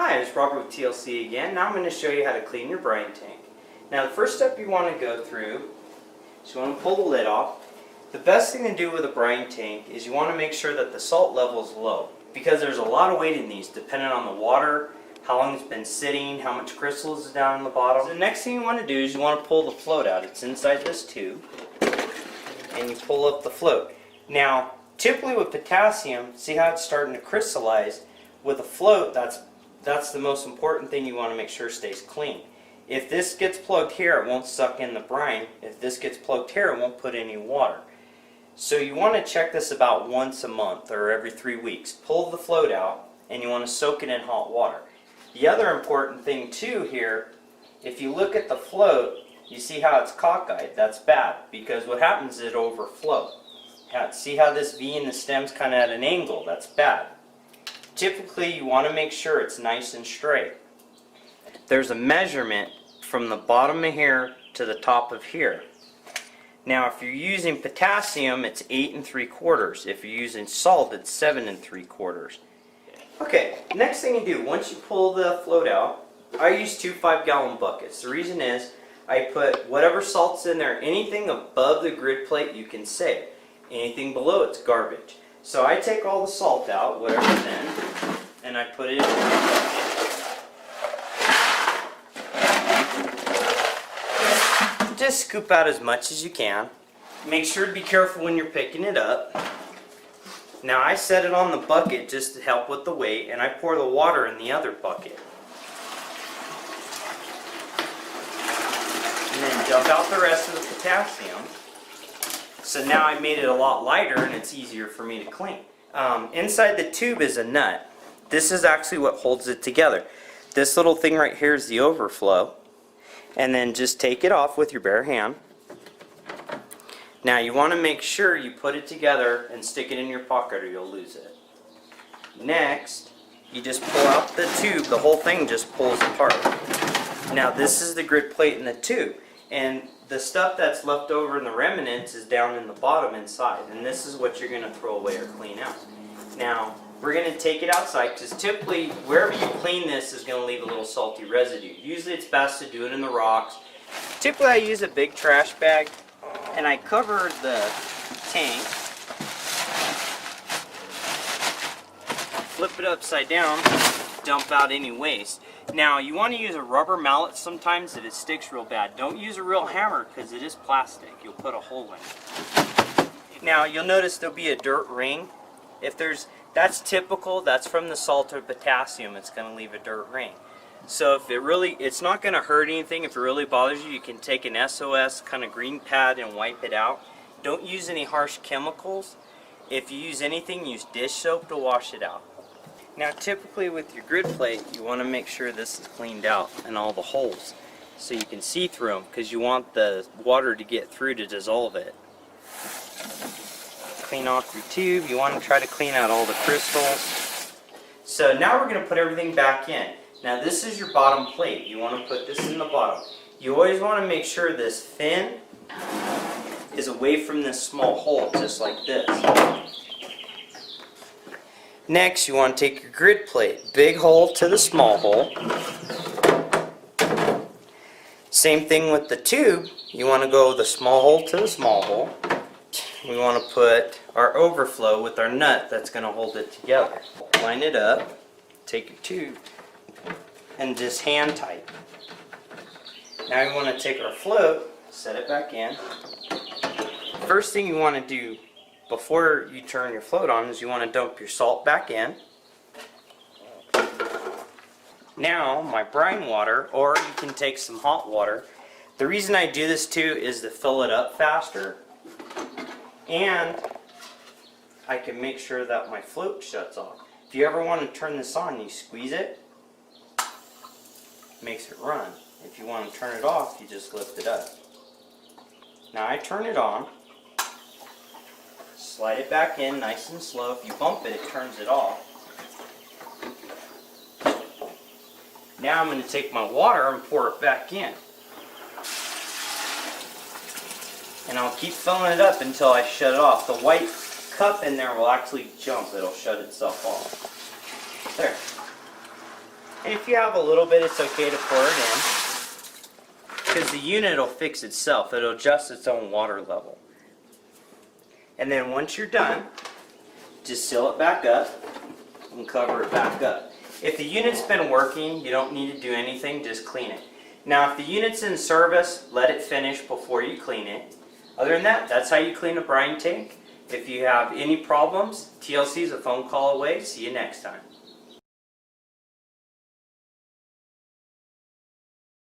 Hi, it's Robert with TLC again. Now I'm going to show you how to clean your brine tank. Now the first step you want to go through is you want to pull the lid off. The best thing to do with a brine tank is you want to make sure that the salt level is low, because there's a lot of weight in these depending on the water, how long it's been sitting, how much crystals is down in the bottom. So the next thing you want to do is you want to pull the float out. It's inside this tube, and you pull up the float. Now typically with potassium, see how it's starting to crystallize? With a float, that's the most important thing you want to make sure stays clean. If this gets plugged here, it won't suck in the brine. If this gets plugged here, it won't put any water. So you want to check this about once a month or every 3 weeks. Pull the float out and you want to soak it in hot water. The other important thing too here, if you look at the float, you see how it's cockeyed. That's bad, because what happens is it overflows. See how this V in the stem's kind of at an angle? That's bad. Typically you want to make sure it's nice and straight. There's a measurement from the bottom of here to the top of here. Now if you're using potassium, it's 8 3/4. If you're using salt, it's 7 3/4. Okay, next thing you do, once you pull the float out, I use 2 5-gallon buckets. The reason is I put whatever salt's in there. Anything above the grid plate you can save. Anything below it's garbage. So I take all the salt out, whatever's in, and I put it in a bucket. Just scoop out as much as you can. Make sure to be careful when you're picking it up. Now I set it on the bucket just to help with the weight, and I pour the water in the other bucket. And then dump out the rest of the potassium. So now I made it a lot lighter and it's easier for me to clean. Inside the tube is a nut. This is actually what holds it together. This little thing right here is the overflow. And then just take it off with your bare hand. Now you want to make sure you put it together and stick it in your pocket or you'll lose it. Next, you just pull out the tube. The whole thing just pulls apart. Now this is the grid plate in the tube. And the stuff that's left over in the remnants is down in the bottom inside, and this is what you're going to throw away or clean out. Now we're going to take it outside, because typically wherever you clean this is going to leave a little salty residue. Usually it's best to do it in the rocks. Typically I use a big trash bag and I cover the tank, flip it upside down, dump out any waste. Now you want to use a rubber mallet sometimes if it sticks real bad. Don't use a real hammer because it is plastic. You'll put a hole in it. Now you'll notice there'll be a dirt ring. That's typical. That's from the salt or potassium. It's going to leave a dirt ring. So if it's not going to hurt anything. If it really bothers you, you can take an SOS kind of green pad and wipe it out. Don't use any harsh chemicals. If you use anything, use dish soap to wash it out. Now typically with your grid plate, you want to make sure this is cleaned out and all the holes so you can see through them, because you want the water to get through to dissolve it. Clean off your tube. You want to try to clean out all the crystals. So now we're going to put everything back in. Now this is your bottom plate. You want to put this in the bottom. You always want to make sure this fin is away from this small hole, just like this. Next, you want to take your grid plate, big hole to the small hole. Same thing with the tube. You want to go the small hole to the small hole. We want to put our overflow with our nut that's going to hold it together. Line it up, take your tube, and just hand tight. Now we want to take our float, set it back in. First thing you want to do before you turn your float on is you want to dump your salt back in. Now my brine water, or you can take some hot water. The reason I do this too is to fill it up faster, and I can make sure that my float shuts off. If you ever want to turn this on, you squeeze it, makes it run. If you want to turn it off, you just lift it up. Now I turn it on. Slide it back in nice and slow. If you bump it, it turns it off. Now I'm going to take my water and pour it back in. And I'll keep filling it up until I shut it off. The white cup in there will actually jump. It'll shut itself off. There. And if you have a little bit, it's okay to pour it in, because the unit will fix itself. It'll adjust its own water level. And then once you're done, just seal it back up and cover it back up. If the unit's been working, you don't need to do anything, just clean it. Now if the unit's in service, let it finish before you clean it. Other than that, that's how you clean a brine tank. If you have any problems, TLC is a phone call away. See you next time.